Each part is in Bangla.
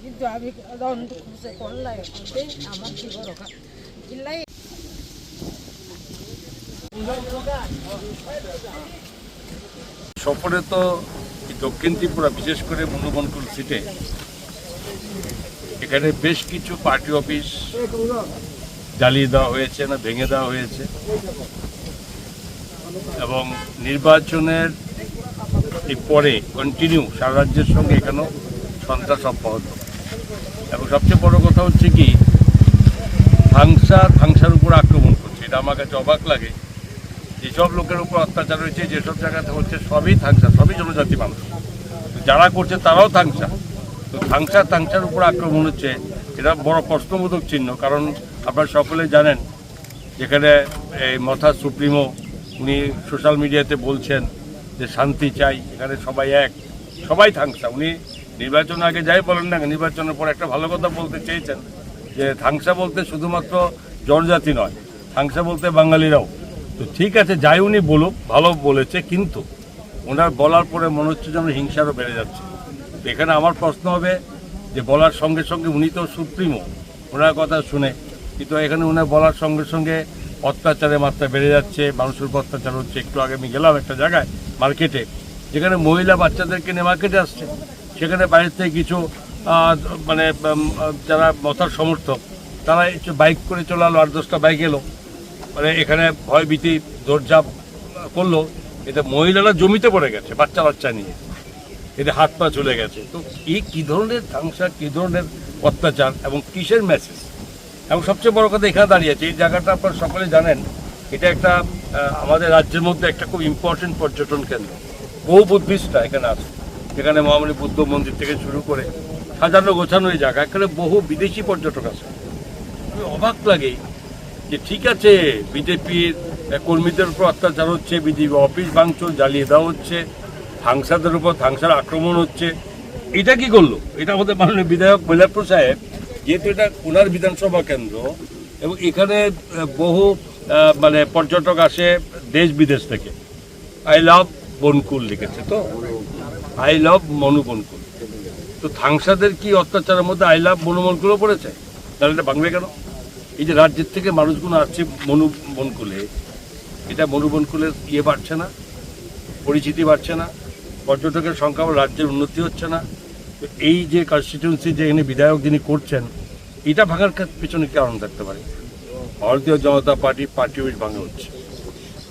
কিন্তু আমি খুঁজে করলাই আমার কি বড় চিল্লাই সফরে তো দক্ষিণ ত্রিপুরা বিশেষ করে মনুবনকুল সিটে এখানে বেশ কিছু পার্টি অফিস জ্বালিয়ে দেওয়া হয়েছে না ভেঙে দেওয়া হয়েছে এবং নির্বাচনের পরে কন্টিনিউ সারা রাজ্যের সঙ্গে এখানেও সন্ত্রাস অব্যাহত এবং সবচেয়ে বড় কথা হচ্ছে কি থাংসার উপর আক্রমণ করছে। এটা আমার কাছে অবাক লাগে। যেসব লোকের উপর অত্যাচার হয়েছে যেসব জায়গাতে হচ্ছে সবই থাংসা, সবই জনজাতি মানুষ, যারা করছে তারাও থাংসা। তো থাংসার উপর আক্রমণ হচ্ছে, এটা বড় প্রশ্নবোধক চিহ্ন। কারণ আপনারা সকলে জানেন যেখানে এই মথা সুপ্রিমো উনি সোশ্যাল মিডিয়াতে বলছেন যে শান্তি চাই, এখানে সবাই এক, সবাই থাংসা। উনি নির্বাচন আগে যাই বলেন না, নির্বাচনের পর একটা ভালো কথা বলতে চেয়েছেন যে থাংসা বলতে শুধুমাত্র জনজাতি নয়, থাংসা বলতে বাঙালিরাও। তো ঠিক আছে, যাই উনি বলুক, ভালো বলেছে, কিন্তু ওনার বলার পরে মনে হচ্ছে যেন হিংসারও বেড়ে যাচ্ছে। তো এখানে আমার প্রশ্ন হবে যে বলার সঙ্গে সঙ্গে উনি তো সুপ্রিমো, ওনার কথা শুনে, কিন্তু এখানে ওনার বলার সঙ্গে সঙ্গে অত্যাচারের মাত্রা বেড়ে যাচ্ছে, মানুষের উপর অত্যাচার হচ্ছে। একটু আগে আমি গেলাম একটা জায়গায় মার্কেটে, যেখানে মহিলা বাচ্চাদেরকে নিয়ে মার্কেটে আসছে, সেখানে বাইরের থেকে কিছু মানে যারা মথার সমর্থক তারা একটু বাইক করে চলে আলো, 8-10টা বাইক এলো, মানে এখানে ভয়ভীতি দৌড়ঝাঁপ করলো। এতে মহিলারা জমিতে পড়ে গেছে বাচ্চা নিয়ে, এতে হাত পা চলে গেছে। তো এই কী ধরনের ধ্বংসা, কী ধরনের অত্যাচার এবং কিসের মেসেজ? এবং সবচেয়ে বড় কথা এখানে দাঁড়িয়েছে এই জায়গাটা, আপনারা সকলে জানেন এটা একটা আমাদের রাজ্যের মধ্যে একটা খুব ইম্পর্টেন্ট পর্যটন কেন্দ্র। বহু বুদ্ধিস্টরা এখানে আছে, এখানে মহামণি বুদ্ধ মন্দির থেকে শুরু করে সাজানো গোছানো এই জায়গা, এখানে বহু বিদেশি পর্যটক আছে। অবাক লাগে যে ঠিক আছে বিজেপির কর্মীদের উপর অত্যাচার হচ্ছে, বিজেপি অফিস ভাঙচুর জ্বালিয়ে দেওয়া হচ্ছে, থাংসাদের উপর থাংসার আক্রমণ হচ্ছে, এটা কি করলো? এটা আমাদের মাননীয় বিধায়ক মৈলারপুর সাহেব, যেহেতু এটা ওনার বিধানসভা কেন্দ্র এবং এখানে বহু মানে পর্যটক আসে দেশ বিদেশ থেকে, আই লাভ বনকুল লিখেছে, তো আই লাভ মনুবনকুল। তো থাংসাদের কি অত্যাচারের মধ্যে আই লাভ মনুবনকুলও পড়েছে? তাহলে এটা ভাঙবে কেন? এই যে রাজ্যের থেকে মানুষগুলো আসছে মনুবনকুলে, এটা মনুবনকুলের বাড়ছে না, পরিচিতি বাড়ছে না, পর্যটকের সংখ্যা রাজ্যের উন্নতি হচ্ছে না। তো এই যে কনস্টিটিউন্সি যে এখানে বিধায়ক যিনি করছেন, এটা ভাঙার পিছনে কি কারণ থাকতে পারে? ভারতীয় জনতা পার্টির পার্টি অফিস ভাঙা হচ্ছে,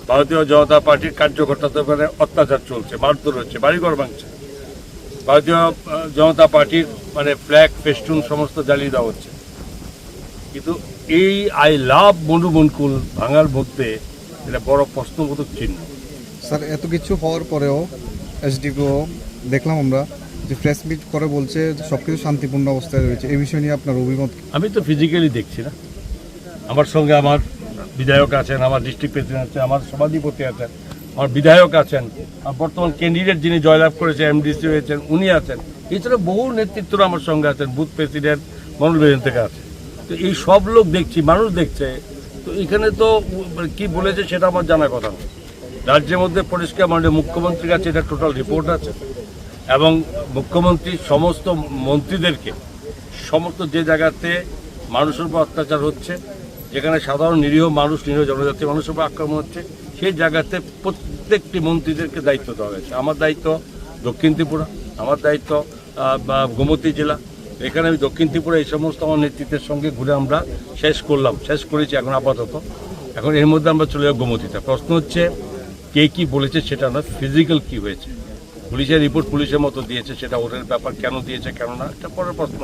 ভারতীয় জনতা পার্টির কার্যকর্তাদের উপরে অত্যাচার চলছে, মারধর হচ্ছে, বাড়িঘর ভাঙছে, ভারতীয় জনতা পার্টির মানে ফ্ল্যাগ ফেস্টুন সমস্ত জ্বালিয়ে দেওয়া হচ্ছে। কিন্তু এই আই লাভ মনুবনকুল ভাঙার মধ্যে এটা বড় প্রশ্নবোধক চিহ্ন। স্যার, এত কিছু হওয়ার পরেও এসডিপিও দেখলাম আমরা যে প্রেস মিট করে বলছে সব কিছু শান্তিপূর্ণ অবস্থায় রয়েছে। এই বিষয় নিয়ে আপনার অভিমত? আমি তো ফিজিক্যালি দেখছি না, আমার সঙ্গে আমার বিধায়ক আছেন, আমার ডিস্ট্রিক্ট প্রেসিডেন্ট আছেন, আমার সভাধিপতি আছেন, আমার বিধায়ক আছেন, বর্তমান ক্যান্ডিডেট যিনি জয়লাভ করেছে এমডিসি হয়েছেন উনি আছেন, এছাড়া বহু নেতৃত্বরা আমার সঙ্গে আছেন, বুথ প্রেসিডেন্ট মনোরঞ্জন থেকে আছে। তো এই সব লোক দেখছি, মানুষ দেখছে। তো এখানে তো কি বলেছে সেটা আমার জানার কথা না। রাজ্যের মধ্যে পরিষ্কার মাননীয় মুখ্যমন্ত্রীর কাছে এটা টোটাল রিপোর্ট আছে এবং মুখ্যমন্ত্রী সমস্ত মন্ত্রীদেরকে সমস্ত যে জায়গাতে মানুষের উপর অত্যাচার হচ্ছে, যেখানে সাধারণ নিরীহ মানুষ, নিরীহ জনজাতি মানুষের উপর আক্রমণ হচ্ছে, সেই জায়গাতে প্রত্যেকটি মন্ত্রীদেরকে দায়িত্ব দেওয়া হয়েছে। আমার দায়িত্ব দক্ষিণ ত্রিপুরা, আমার দায়িত্ব গোমতী জেলা। এখানে আমি দক্ষিণ ত্রিপুরা এই সমস্ত আমার নেতৃত্বের সঙ্গে ঘুরে আমরা শেষ করেছি এখন আপাতত। এখন এর মধ্যে আমরা চলে যাব গোমতীতে। প্রশ্ন হচ্ছে কে কি বলেছে সেটা না, ফিজিক্যাল কি হয়েছে। পুলিশের রিপোর্ট পুলিশের মতো দিয়েছে, সেটা ওদের ব্যাপার, কেন দিয়েছে কেন না এটা পরের প্রশ্ন।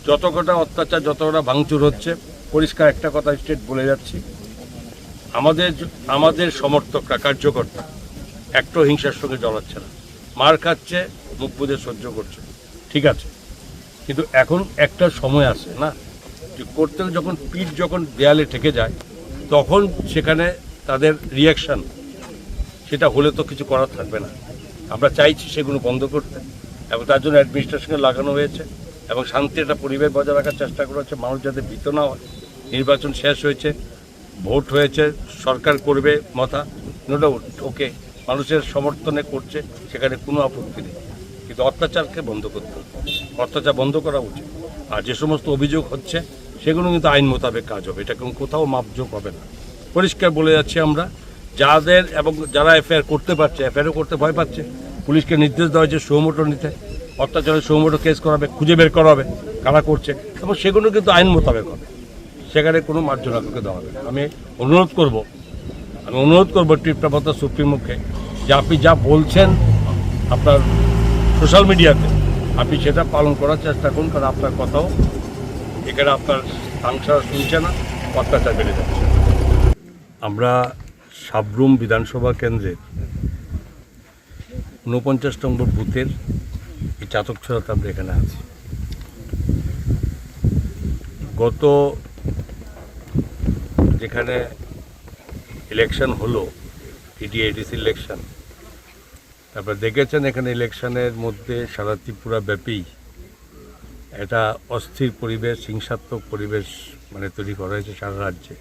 যত কটা অত্যাচার, যত কটা ভাঙচুর হচ্ছে, পরিষ্কার একটা কথা স্টেট বলে যাচ্ছি, আমাদের সমর্থকরা, কার্যকর্তা একটা হিংসার সঙ্গে জড়াচ্ছে না, মার খাচ্ছে, মুখ বুঝে সহ্য করছে, ঠিক আছে। কিন্তু এখন একটা সময় আসে না, যে করতে যখন পিঠ যখন দেয়ালে ঠেকে যায় তখন সেখানে তাদের রিয়াকশান সেটা হলে তো কিছু করার থাকবে না। আমরা চাইছি সেগুলো বন্ধ করতে এবং তার জন্য অ্যাডমিনিস্ট্রেশনকে লাগানো হয়েছে এবং শান্তি একটা পরিবেশ বজায় রাখার চেষ্টা করা হচ্ছে, মানুষ যাতে ভীত না হয়। নির্বাচন শেষ হয়েছে, ভোট হয়েছে, সরকার করবে মাথা নো ডাউট, ওকে, মানুষের সমর্থনে করছে, সেখানে কোনো আপত্তি নেই, কিন্তু অত্যাচারকে বন্ধ করতে হবে, অত্যাচার বন্ধ করা উচিত। আর যে সমস্ত অভিযোগ হচ্ছে সেগুলো কিন্তু আইন মোতাবেক কাজ হবে, এটা কোথাও মাপযোগ হবে না। পরিষ্কার বলে যাচ্ছি আমরা, যাদের এবং যারা এফআইআর করতে পারছে, এফআইআরও করতে ভয় পাচ্ছে, পুলিশকে নির্দেশ দেওয়া হয়েছে সুমোটো নিতে, অত্যাচারের সুমোটো কেস করাবে, খুঁজে বের করা হবে কারা করছে, এবং সেগুলো কিন্তু আইন মোতাবেক হবে, সেখানে কোনো মার্জনা কাউকে দেওয়া হবে না। আমি অনুরোধ করবো টিপ্রাপত্তা সুপ্রিমোকে যে আপনি যা বলছেন আপনার সোশ্যাল মিডিয়াতে আপনি সেটা পালন করার চেষ্টা করুন, কারণ আপনার কথাও এখানে আপনার সাংসদ শুনছে না, অত্যাচার বেড়ে যাচ্ছে। আমরা সাবরুম বিধানসভা কেন্দ্রের 49 নম্বর বুথের এই চাতকছড়াতে আমরা এখানে আছি। গত যেখানে ইলেকশন হলো, এডিসি ইলেকশন, তারপর দেখেছেন এখানে ইলেকশনের মধ্যে সারা ত্রিপুরা ব্যাপী একটা অস্থির পরিবেশ, হিংসাত্মক পরিবেশ তৈরি করা হয়েছে সারা রাজ্যে।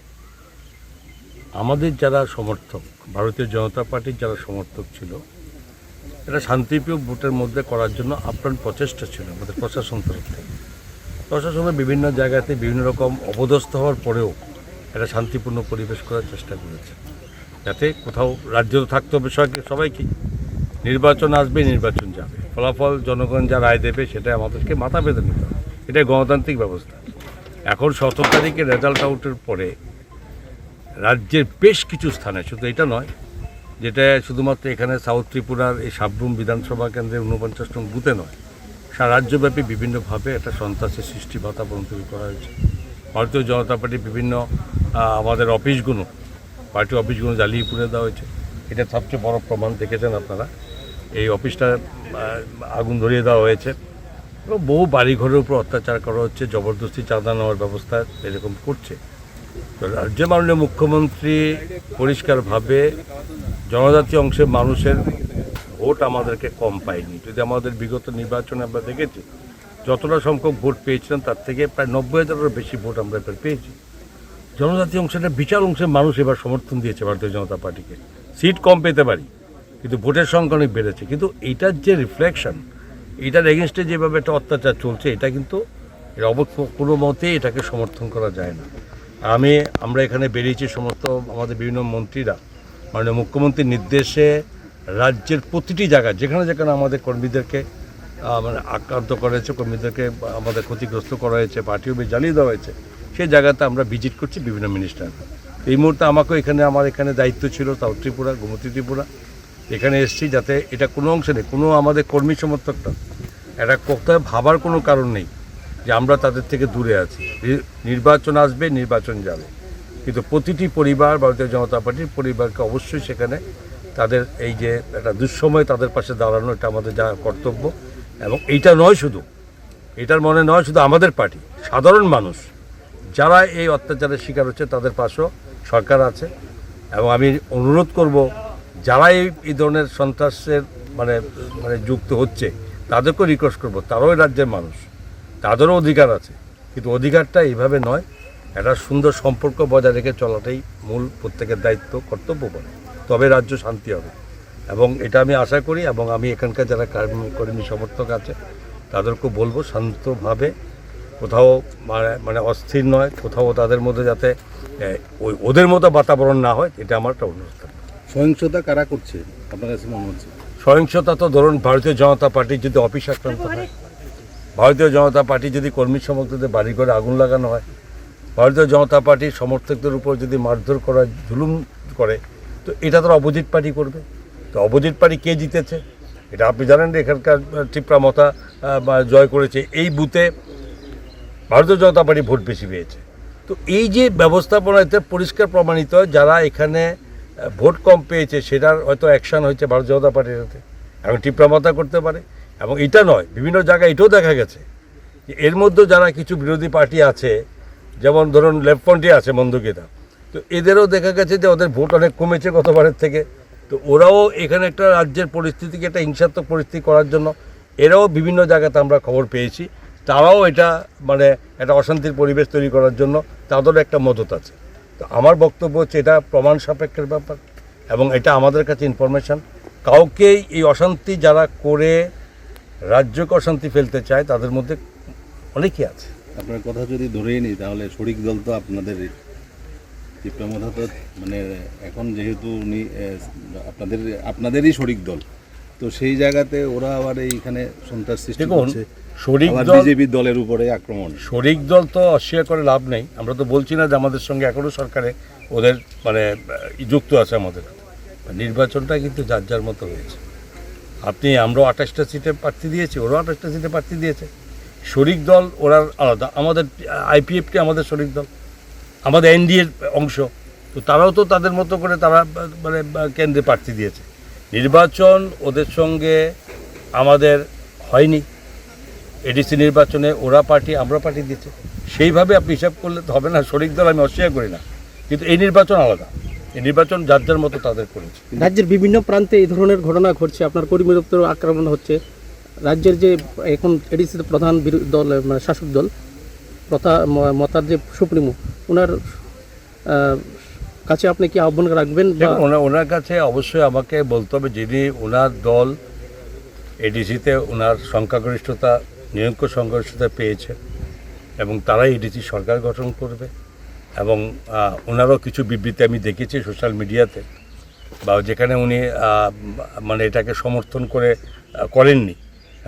আমাদের যারা সমর্থক, ভারতীয় জনতা পার্টির যারা সমর্থক ছিল, এটা শান্তিপ্রিয় ভোটের মধ্যে করার জন্য আপ্রাণ প্রচেষ্টা ছিল আমাদের প্রশাসন তরফ থেকে। প্রশাসনের বিভিন্ন জায়গাতে বিভিন্ন রকম অপদস্থ হওয়ার পরেও একটা শান্তিপূর্ণ পরিবেশ করার চেষ্টা করেছে, যাতে কোথাও রাজ্য থাকতে হবে সবাইকে। নির্বাচন আসবে, নির্বাচন যাবে, ফলাফল জনগণ যা রায় দেবে সেটা আমাদেরকে মাথা পেতে নিতে হবে, এটাই গণতান্ত্রিক ব্যবস্থা। এখন 17 তারিখে রেজাল্ট আউটের পরে রাজ্যের বেশ কিছু স্থানে, শুধু এটা নয়, যেটা শুধুমাত্র এখানে সাউথ ত্রিপুরার এই সাবরুম বিধানসভা কেন্দ্রের 49 নং বুথে নয়, সারা রাজ্যব্যাপী বিভিন্নভাবে একটা সন্ত্রাসের সৃষ্টি বাতাবরণ তৈরি করা হয়েছে। ভারতীয় জনতা পার্টির বিভিন্ন আমাদের অফিসগুলো, পার্টি অফিসগুলো জ্বালিয়ে পুড়ে দেওয়া হয়েছে। এটা সবচেয়ে বড় প্রমাণ দেখেছেন আপনারা, এই অফিসটা আগুন ধরিয়ে দেওয়া হয়েছে এবং বহু বাড়িঘরের উপর অত্যাচার করা হচ্ছে, জবরদস্তি চাঁদা নেওয়ার ব্যবস্থা এরকম করছে। তো রাজ্যের মাননীয় মুখ্যমন্ত্রী পরিষ্কারভাবে জনজাতি অংশের মানুষের ভোট আমাদেরকে কম পায়নি। যদি আমাদের বিগত নির্বাচনে আমরা দেখেছি যতটা সংখ্যক ভোট পেয়েছিলাম তার থেকে প্রায় 90,000-এরও বেশি ভোট আমরা এবার পেয়েছি। জনজাতি অংশের বিশাল অংশের মানুষ এবার সমর্থন দিয়েছে ভারতীয় জনতা পার্টিকে। সিট কম পেতে পারি, কিন্তু ভোটের সংখ্যা অনেক বেড়েছে। কিন্তু এইটার যে রিফ্লেকশন, এইটার এগেনস্টে যেভাবে একটা অত্যাচার চলছে, এটা কিন্তু কোনো মতেই এটাকে সমর্থন করা যায় না। আমরা এখানে বেরিয়েছি সমস্ত আমাদের বিভিন্ন মন্ত্রীরা, মাননীয় মুখ্যমন্ত্রীর নির্দেশে রাজ্যের প্রতিটি জায়গায় যেখানে যেখানে আমাদের কর্মীদেরকে আক্রান্ত করা হয়েছে, কর্মীদেরকে আমাদের ক্ষতিগ্রস্ত করা হয়েছে, পার্টি অফিস জ্বালিয়ে দেওয়া হয়েছে, সেই জায়গাতে আমরা ভিজিট করছি বিভিন্ন মিনিস্টার। এই মুহূর্তে আমাকেও আমার এখানে দায়িত্ব ছিল সাউথ ত্রিপুরা, গোমতী ত্রিপুরা, এখানে এসেছি যাতে এটা কোনো অংশে নেই, কোনো আমাদের কর্মী সমর্থকটা এটা কোথাও ভাবার কোনো কারণ নেই যে আমরা তাদের থেকে দূরে আছি। নির্বাচন আসবে, নির্বাচন যাবে, কিন্তু প্রতিটি পরিবার, ভারতীয় জনতা পার্টির পরিবারকে অবশ্যই সেখানে তাদের এই যে একটা দুঃসময় তাদের পাশে দাঁড়ানো, এটা আমাদের যা কর্তব্য। এবং এইটা নয় শুধু, এটার মনে নয় শুধু আমাদের পার্টি, সাধারণ মানুষ যারা এই অত্যাচারের শিকার হচ্ছে তাদের পাশেও সরকার আছে। এবং আমি অনুরোধ করব যারা এই ধরনের সন্ত্রাসের যুক্ত হচ্ছে তাদেরকেও রিকোয়েস্ট করব, তারাও রাজ্যের মানুষ, তাদেরও অধিকার আছে, কিন্তু অধিকারটা এইভাবে নয়, একটা সুন্দর সম্পর্ক বজায় রেখে চলাটাই মূল প্রত্যেকের দায়িত্ব, কর্তব্য বলে, তবে রাজ্য শান্তি হবে। এবং এটা আমি আশা করি, এবং আমি এখানকার যারা কর্মী সমর্থক আছে তাদেরকেও বলবো শান্তভাবে, কোথাও অস্থির নয়, কোথাও তাদের মধ্যে যাতে ওদের মতো বাতাবরণ না হয়, এটা আমার একটা অনুরোধ থাকবে। সহিংসতা কারা করছে আপনার কাছে মনে হচ্ছে? সহিংসতা তো ধরুন ভারতীয় জনতা পার্টির যদি অফিস আক্রান্ত হয়, ভারতীয় জনতা পার্টি যদি কর্মী সমর্থকদের বাড়ি ঘরে আগুন লাগানো হয়, ভারতীয় জনতা পার্টির সমর্থকদের উপর যদি মারধর করা, জুলুম করে, তো এটা তো অপোজিট পার্টি করবে। তো অপোজিট পার্টি কে জিতেছে এটা আপনি জানেন, এখানকার টিপ্রামতা জয় করেছে, এই বুথে ভারতীয় জনতা পার্টি ভোট বেশি পেয়েছে। তো এই যে ব্যবস্থাপনাতে পরিষ্কার প্রমাণিত, যারা এখানে ভোট কম পেয়েছে সেটার হয়তো অ্যাকশান হয়েছে ভারতীয় জনতা পার্টির হাতে, এবং টিপ্রামতা করতে পারে। এবং এটা নয়, বিভিন্ন জায়গায় এটাও দেখা গেছে যে এর মধ্যে যারা কিছু বিরোধী পার্টি আছে যেমন ধরুন লেফট্রন্টে আছে মন্দুকিতা, তো এদেরও দেখা গেছে যে ওদের ভোট অনেক কমেছে গতবারের থেকে। তো ওরাও এখানে একটা রাজ্যের পরিস্থিতিকে একটা হিংসাত্মক পরিস্থিতি করার জন্য এরাও বিভিন্ন জায়গাতে আমরা খবর পেয়েছি, তারাও এটা মানে একটা অশান্তির পরিবেশ তৈরি করার জন্য তাদেরও একটা মদত আছে। তো আমার বক্তব্য হচ্ছে এটা প্রমাণ সাপেক্ষের ব্যাপার এবং এটা আমাদের কাছে ইনফরমেশান। কাউকেই এই অশান্তি যারা করে রাজ্যকে অশান্তি ফেলতে চায় তাদের মধ্যে অনেকেই আছে। আপনার কথা যদি ধরেই নিই তাহলে শরিক দল তো আপনাদেরই, চিত্রমথা তো মানে এখন যেহেতু উনি আপনাদেরই শরিক দল, তো সেই জায়গাতে ওরা আবার এইখানে সন্ত্রাস সৃষ্টি করছে, শরিক আবার দল বিজেপির দলের উপরে আক্রমণ। শরিক দল তো অস্বীকার করে লাভ নেই। আমরা তো বলছি না যে আমাদের সঙ্গে এখনও সরকারে ওদের মানে যুক্ত আছে। আমাদের নির্বাচনটা কিন্তু যার যার মতো হয়েছে। আমরাও 28টা সিটে প্রার্থী দিয়েছি, ওরাও 28টা সিটে প্রার্থী দিয়েছে। শরিক দল ওরা আলাদা, আমাদের আইপিএফটি আমাদের শরিক দল, আমাদের এনডিএর অংশ। তো তারাও তো তাদের মতো করে তারা মানে কেন্দ্রে প্রার্থী দিয়েছে। নির্বাচন ওদের সঙ্গে আমাদের হয়নি। এডিসি নির্বাচনে ওরা পার্টি আমরা পার্টি দিয়েছে, সেইভাবে আপনি হিসাব করলে তো হবে না। শরিক দল আমি অস্বীকার করি না, কিন্তু এই নির্বাচন আলাদা। এই নির্বাচন যার যার মতো তাদের করেছে। রাজ্যের বিভিন্ন প্রান্তে এই ধরনের ঘটনা ঘটছে, আপনার কর্মী দপ্তর আক্রমণ হচ্ছে। রাজ্যের যে এখন এডিসিতে প্রধান দল মানে শাসক দল মতার যে সুপ্রিমো, ওনার কাছে আপনি কি আহ্বান রাখবেন? ওনার কাছে অবশ্যই আমাকে বলতে হবে, যিনি ওনার দল এডিসিতে ওনার সংখ্যাগরিষ্ঠতা নিরঙ্কুশ সংখ্যাগরিষ্ঠতা পেয়েছে এবং তারাই এডিসি সরকার গঠন করবে। এবং ওনারও কিছু বিবৃতি আমি দেখেছি সোশ্যাল মিডিয়াতে, বা যেখানে উনি মানে এটাকে সমর্থন করেননি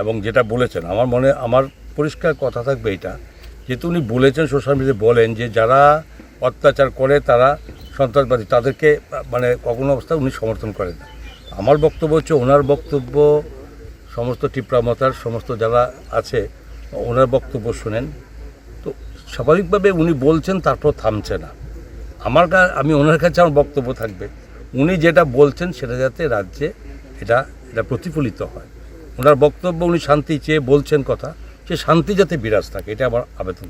এবং যেটা বলেছেন আমার পরিষ্কার কথা থাকবে এটা, যেহেতু উনি বলেছেন সোশ্যাল মিডিয়াতে বলেন যে যারা অত্যাচার করে তারা সন্ত্রাসবাদী, তাদেরকে মানে কখনো অবস্থায় উনি সমর্থন করেন না। আমার বক্তব্য হচ্ছে ওনার বক্তব্য সমস্ত টিপ্রামতার সমস্ত যারা আছে ওনার বক্তব্য শোনেন। তো স্বাভাবিকভাবে উনি বলছেন, তারপর থামছে না। আমি ওনার কাছে আমার বক্তব্য থাকবে, উনি যেটা বলছেন সেটা যাতে রাজ্যে এটা প্রতিফলিত হয়। ওনার বক্তব্য, উনি শান্তি চেয়ে বলছেন কথা, সে শান্তি যাতে বিরাজ থাকে, এটা আমার আবেদন।